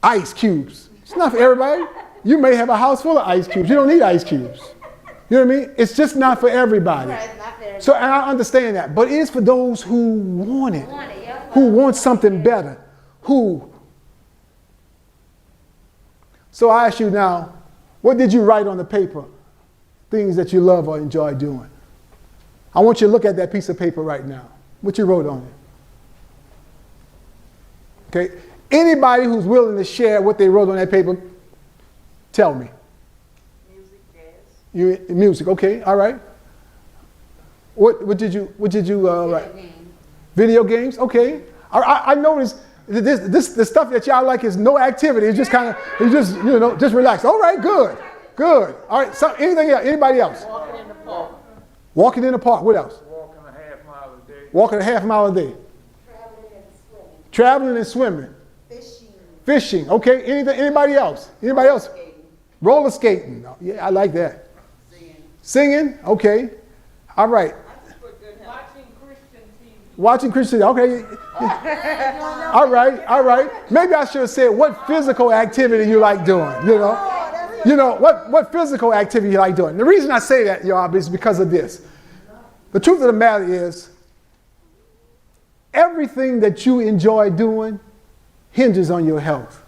ice cubes, it's not for everybody. You may have a house full of ice cubes. You don't need ice cubes. You know what I mean? It's just not for everybody. Right, it's not for everybody. So and I understand that, but it is for those who want it, Want it, yep. who want something better, who. So I ask you now, what did you write on the paper? Things that you love or enjoy doing. I want you to look at that piece of paper right now. What you wrote on it. Okay? Anybody who's willing to share what they wrote on that paper, tell me. Music, jazz. Music, okay, all right. What did you write? Video games, okay. I noticed the stuff that y'all like is no activity. It's just kind of, just relax. All right, good. All right, so anything else? Anybody else? Walking in the park. Walking in the park, what else? Walking a half mile a day. Walking a half mile a day. Traveling and swimming. Fishing, okay. Anybody else? Roller skating. Oh, yeah, I like that. Singing, okay. All right. Watching Christian TV, okay. All right. Maybe I should have said what physical activity you like doing, what physical activity you like doing. The reason I say that, y'all, is because of this. The truth of the matter is, everything that you enjoy doing hinges on your health.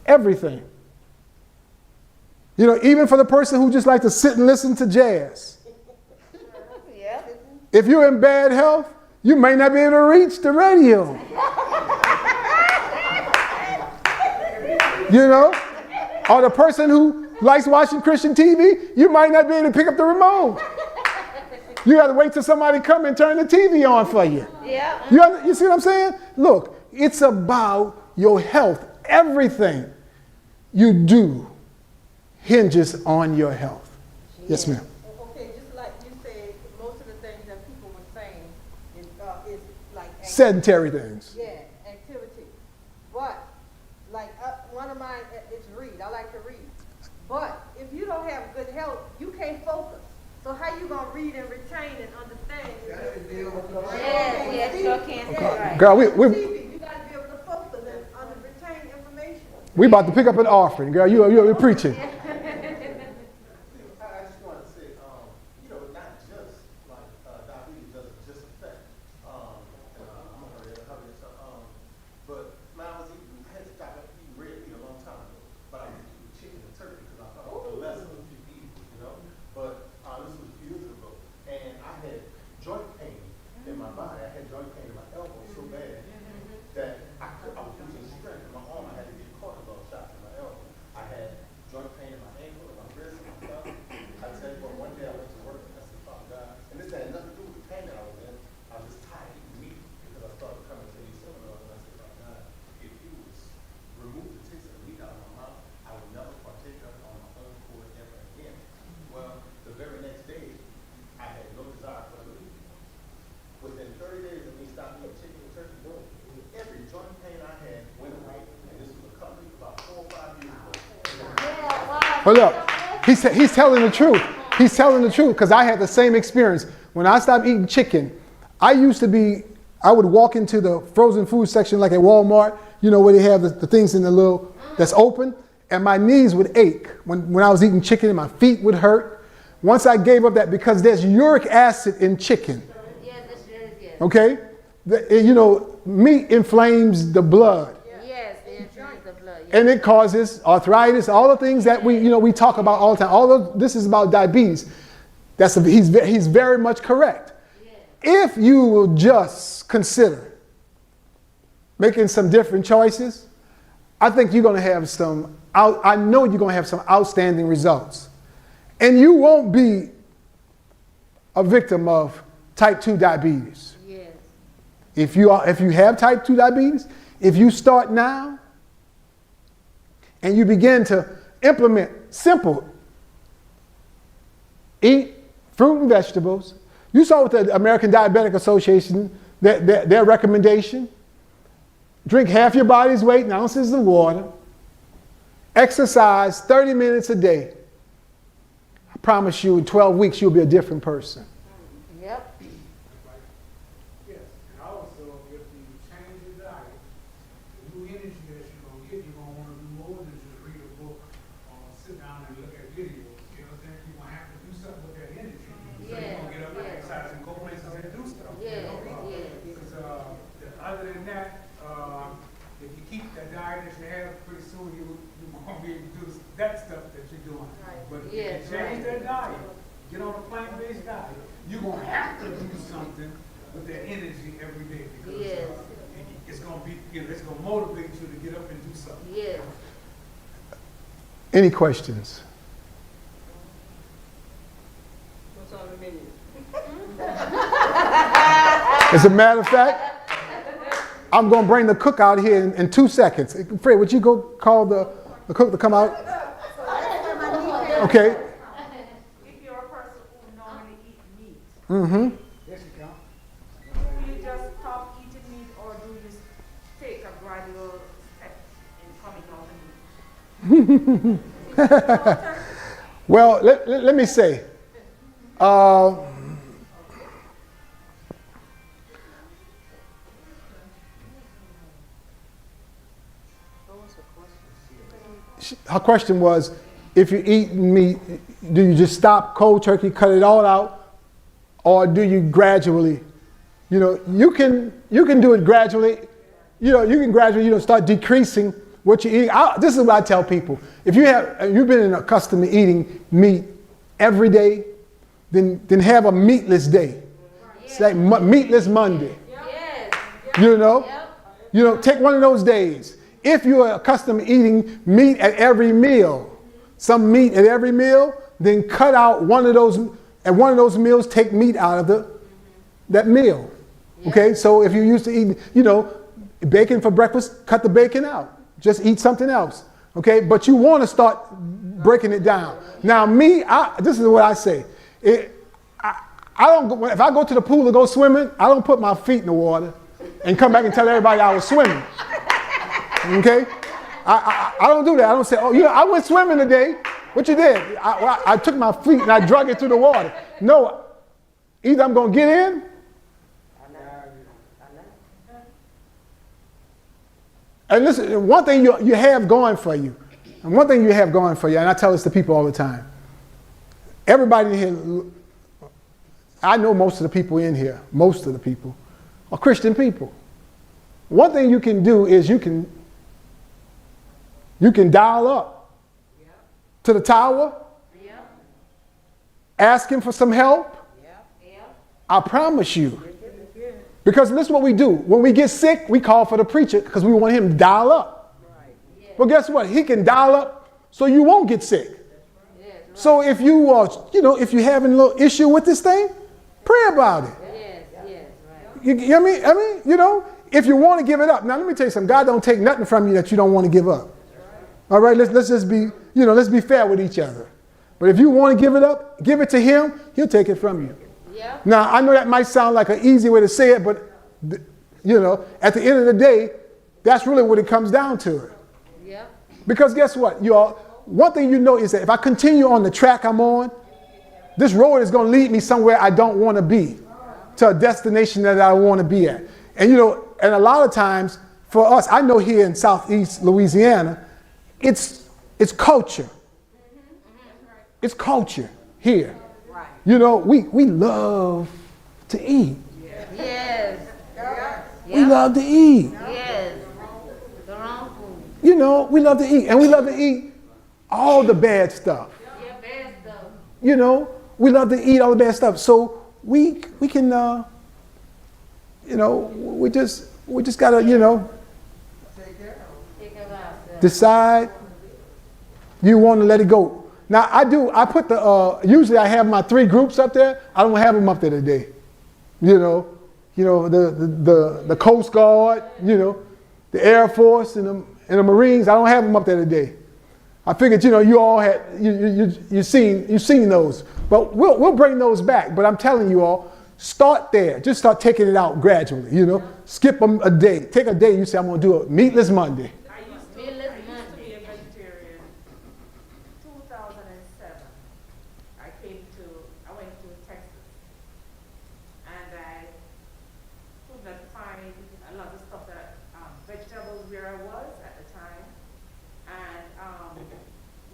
Everything. Even for the person who just likes to sit and listen to jazz. Yeah. If you're in bad health, you may not be able to reach the radio. Or the person who likes watching Christian TV, you might not be able to pick up the remote. You got to wait till somebody come and turn the TV on for you. Yeah. You see what I'm saying? Look, it's about your health. Everything you do hinges on your health. Yes, ma'am. Okay, just like you said, most of the things that people were saying is like Sedentary things. Yeah, activity. But like one of mine is read. I like to read. But if you don't have good health, you can't focus. So how you gonna read and retain and understand? Yes, sure can. Right. Girl, TV, you gotta be able to focus and retain information. we about to pick up an offering. Girl, you're preaching. I just want to say, not just like diabetes doesn't just affect, I'm gonna hurry this up. But when I was eating, I had to stop eating red meat a long time ago. But I was eating chicken and turkey because I thought the less of the evil, But this was a few years ago, and I had joint pain in my body. I had joint pain in my elbow so bad that I was losing strength in my arm. I had to get cortisone shots in my elbow. I had joint pain in But look, he's telling the truth. He's telling the truth because I had the same experience. When I stopped eating chicken, I would walk into the frozen food section like at Walmart, you know, where they have the things in the little, that's open, and my knees would ache when I was eating chicken and my feet would hurt. Once I gave up that, because there's uric acid in chicken, Yes, this is, yes. okay? You know, meat inflames the blood. Yes, it inflames the blood. Yes. And it causes arthritis, all the things that we talk about all the time. Although this is about diabetes, he's very much correct. If you will just consider making some different choices, I think you're going to have I know you're going to have some outstanding results. And you won't be a victim of type 2 diabetes. Yes. If you have type 2 diabetes, if you start now and you begin to implement simple, eat fruit and vegetables. You saw with the American Diabetic Association, their recommendation, drink half your body's weight in ounces of water, exercise 30 minutes a day. I promise you in 12 weeks you'll be a different person. Yep. Yes, and also if you change your diet, the new energy that you're gonna get, you're gonna wanna do more than just read a book or sit down and look at videos. You know what I'm saying? You're gonna have to do something with that energy. So you're gonna get up and exercise and go places and do stuff. Yes, yes. Because other than that, if you keep that diet that you have, pretty soon you're gonna be able to do that stuff that you're doing. But if Yes, you change right. that diet, get on a plant-based diet, you're gonna have to do something with that energy every day because Yes. it's gonna be, it's gonna motivate you to get up and do something. Yes. Any questions? What's on the menu? As a matter of fact, I'm going to bring the cook out here in 2 seconds. Fred, would you go call the cook to come out? Okay. If you're a person who normally eat meat, Mm-hmm. Yes, you can. do you just stop eating meat or do you take a gradual step in coming off meat? Well, let me say, her question was, if you eat meat, do you just stop cold turkey, cut it all out, or do you gradually, you can do it gradually, you can gradually, start decreasing what you eat. This is what I tell people. If you've been accustomed to eating meat every day, then have a meatless day. It's like meatless Monday. Yes. Take one of those days. If you are accustomed to eating meat at every meal, some meat at every meal, then cut out one of those, and one of those meals, take meat out of that meal. Okay, so if you used to eat, bacon for breakfast, cut the bacon out. Just eat something else. Okay, but you want to start breaking it down. Now, this is what I say. I don't. If I go to the pool to go swimming, I don't put my feet in the water and come back and tell everybody I was swimming. Okay, I don't do that. I don't say, I went swimming today. What you did? I took my feet and I drug it through the water. No, either I'm gonna get in. And listen, one thing you have going for you, and I tell this to people all the time. Everybody in here, I know most of the people in here, are Christian people. One thing you can do is you can dial up to the tower, ask him for some help. I promise you. Because this is what we do. When we get sick, we call for the preacher because we want him to dial up. Well, guess what? He can dial up so you won't get sick. So if you are, if you're having a little issue with this thing, pray about it. You know what I mean? If you want to give it up. Now, let me tell you something. God don't take nothing from you that you don't want to give up. All right, let's just be, let's be fair with each other. But if you want to give it up, give it to him, he'll take it from you. Yeah. Now, I know that might sound like an easy way to say it, but, at the end of the day, that's really what it comes down to. Yeah. Because guess what, y'all? one thing you know is that if I continue on the track I'm on, this road is going to lead me somewhere I don't want to be, to a destination that I want to be at. And and a lot of times for us, I know here in Southeast Louisiana, it's culture. It's culture here. We love to eat. Yes. We love to eat. Yes. The wrong food. We love to eat. And we love to eat all the bad stuff. Yeah, bad stuff. We love to eat all the bad stuff. So we can, we just gotta, Take care of ourselves. decide you want to let it go. Now I put usually I have my 3 groups up there. I don't have them up there today. The Coast Guard, the Air Force and the Marines. I don't have them up there today. I figured, you all had you've seen those, but we'll bring those back. But I'm telling you all, start there. Just start taking it out gradually. Skip a day. Take a day. You say I'm going to do a meatless Monday. I used to be a vegetarian. 2007, I went to Texas, and I could not find a lot of stuff that, vegetables where I was at the time, and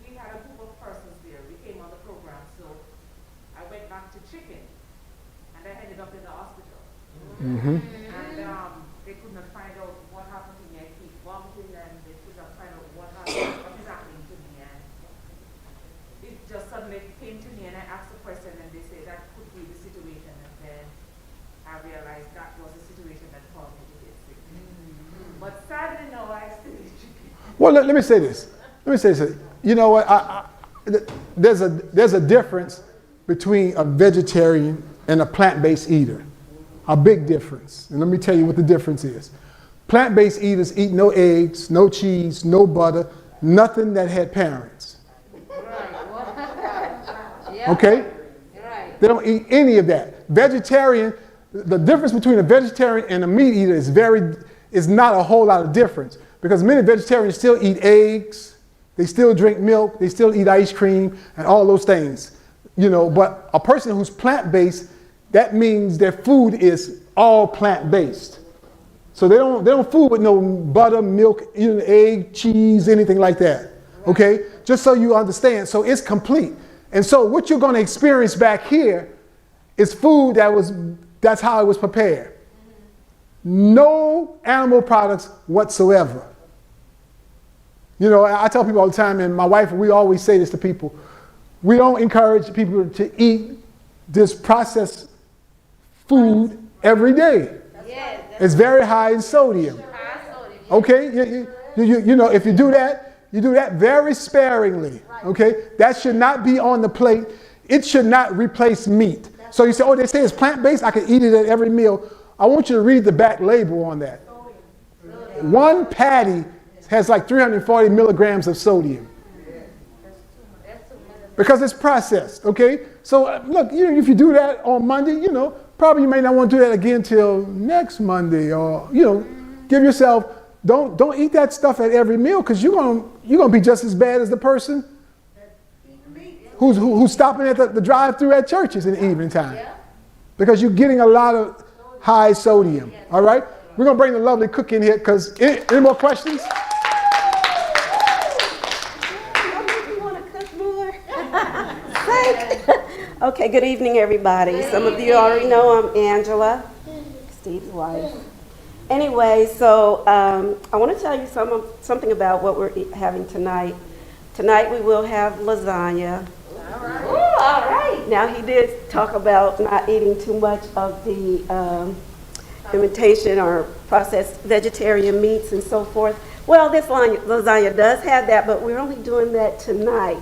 we had a group of persons there. We came on the program, so I went back to chicken, and I ended up in the hospital. Mm-hmm. And they could not find out what happened to me. I keep vomiting, and they could not find out what is happening to me. And it just suddenly came to me, and I asked the question, and they said that could be the situation. And then I realized that was the situation that caused me to get sick. But sadly, no, I still eat chicken. Well, let me say this. You know what? There's a difference between a vegetarian and a plant-based eater. A big difference. And let me tell you what the difference is. Plant-based eaters eat no eggs, no cheese, no butter, nothing that had parents. Okay? Right. They don't eat any of that. Vegetarian, the difference between a vegetarian and a meat eater is not a whole lot of difference, because many vegetarians still eat eggs, they still drink milk, they still eat ice cream and all those things. But a person who's plant-based, that means their food is all plant-based. So they don't food with no butter, milk, egg, cheese, anything like that. Okay? Just so you understand. So it's complete. And so what you're going to experience back here is food that's how it was prepared. No animal products whatsoever. I tell people all the time, and my wife, we always say this to people, we don't encourage people to eat this processed food every day. Yes. It's very high in sodium. High sodium. Okay? If you do that very sparingly. Okay? That should not be on the plate. It should not replace meat. So you say, they say it's plant-based, I can eat it at every meal. I want you to read the back label on that. One patty has like 340 milligrams of sodium. Because it's processed, okay? So look, if you do that on Monday, probably you may not want to do that again till next Monday, or give yourself, don't eat that stuff at every meal, because you're gonna be just as bad as the person who's stopping at the drive-through at churches in the evening time, because you're getting a lot of high sodium. All right, we're gonna bring the lovely cook in here, because any more questions? Okay, good evening, everybody. Some of you already know I'm Angela, Steve's wife. Anyway, so I want to tell you something about what we're having tonight. Tonight we will have lasagna. All right. Ooh, all right. Now, he did talk about not eating too much of the imitation or processed vegetarian meats and so forth. Well, this lasagna does have that, but we're only doing that tonight.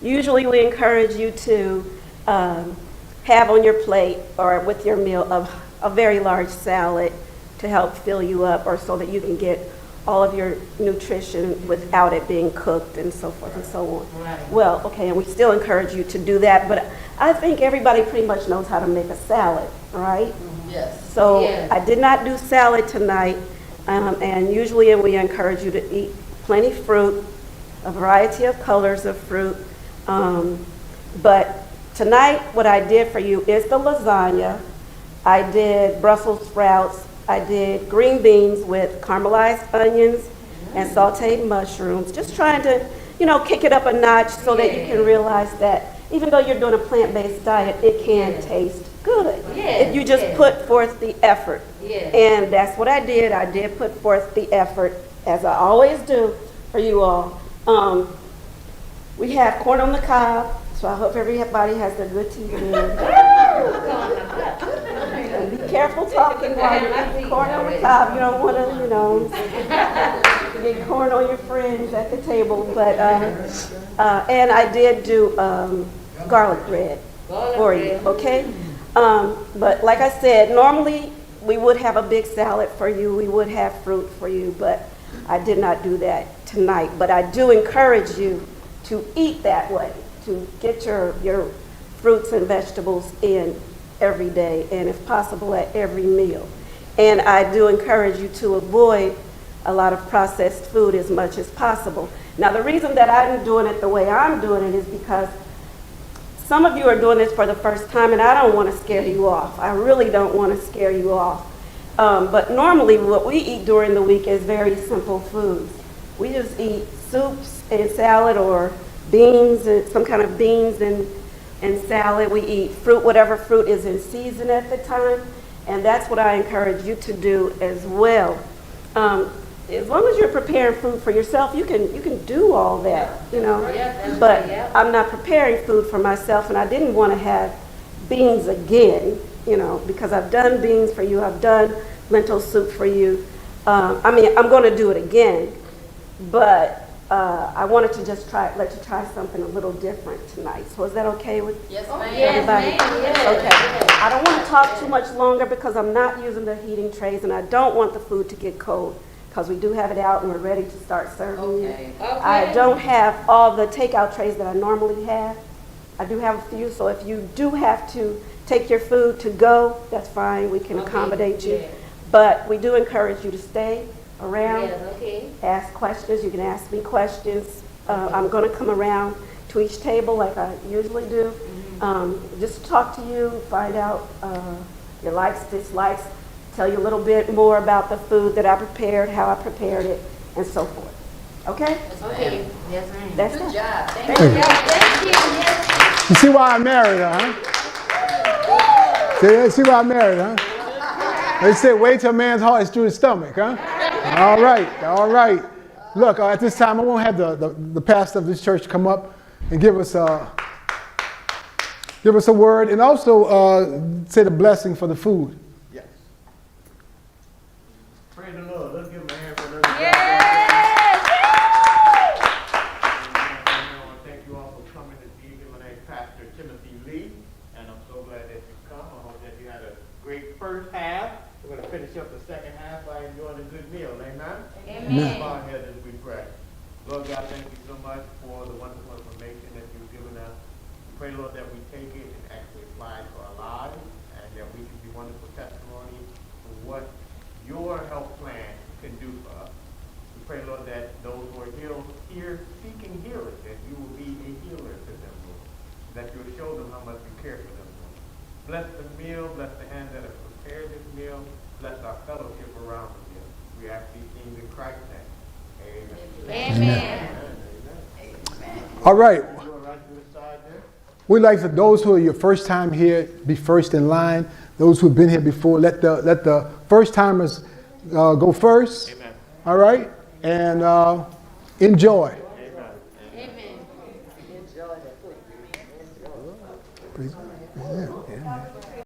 Usually we encourage you to have on your plate or with your meal a very large salad to help fill you up, or so that you can get all of your nutrition without it being cooked and so forth and so on. Right. Well, okay, and we still encourage you to do that, but I think everybody pretty much knows how to make a salad, right? Yes. So Yes. I did not do salad tonight, and usually we encourage you to eat plenty fruit, a variety of colors of fruit. But tonight, what I did for you is the lasagna. I did Brussels sprouts. I did green beans with caramelized onions and sauteed mushrooms. Just trying to, kick it up a notch so that you can realize that even though you're doing a plant-based diet, it can taste good if you just put forth the effort. And that's what I did. I did put forth the effort, as I always do for you all. We have corn on the cob, so I hope everybody has their good teeth in. And be careful talking while you're eating corn on the cob. You don't want to, get corn on your friends at the table. But and I did do garlic bread for you, okay? But like I said, normally we would have a big salad for you. We would have fruit for you, but I did not do that tonight. But I do encourage you to eat that way, to get your fruits and vegetables in every day, and if possible at every meal. And I do encourage you to avoid a lot of processed food as much as possible. Now, the reason that I'm doing it the way I'm doing it is because some of you are doing this for the first time, and I don't want to scare you off. I really don't want to scare you off. But normally what we eat during the week is very simple foods. We just eat soups and salad, or beans, and some kind of beans and salad. We eat fruit, whatever fruit is in season at the time, and that's what I encourage you to do as well. As long as you're preparing food for yourself, you can do all that, But I'm not preparing food for myself, and I didn't want to have beans again, because I've done beans for you. I've done lentil soup for you. I'm going to do it again, but I wanted to just let you try something a little different tonight. So is that okay with everybody? Okay. I don't want to talk too much longer because I'm not using the heating trays, and I don't want the food to get cold, because we do have it out and we're ready to start serving you. I don't have all the takeout trays that I normally have. I do have a few, so if you do have to take your food to go, that's fine. We can accommodate you. But we do encourage you to stay around, ask questions. You can ask me questions. I'm going to come around to each table like I usually do. Just talk to you, find out your likes, dislikes, tell you a little bit more about the food that I prepared, how I prepared it, and so forth. Okay? Okay. Yes, ma'am. That's Good it. job. Thank Thank you. you. Thank you. Yes. You see why I married her, huh? See why I married her, huh? They say wait till a man's heart is through his stomach, huh? All right. Look, at this time, I want to have the pastor of this church come up and give us a word, and also say the blessing for the food. Yes. Praise the Lord. Let's give him a hand for another. Thank you all for coming this evening. My name is Pastor Timothy Lee, and I'm so glad that you come. I hope that you had a great first half. We're going to finish up the second half by enjoying a good meal. Amen? Amen. Bow our heads as we pray. Lord God, thank you so much for the wonderful information that you've given us. Pray, Lord, that we take it and actually apply it to our lives, and that we can be wonderful testimony to what your health plan can do for us. We pray, Lord, that those who are here seeking healing, that you will be a healer to them, Lord. That you will show them how much you care for them, Lord. Bless the meal, bless the hands that have prepared this meal, bless our fellowship around the meal. We ask these things in Christ's name. Amen. Amen. All right. You are right to the side there. We'd like for those who are your first time here be first in line. Those who have been here before, let the first timers go first. Amen. All right, and enjoy. Amen. Please. Yeah.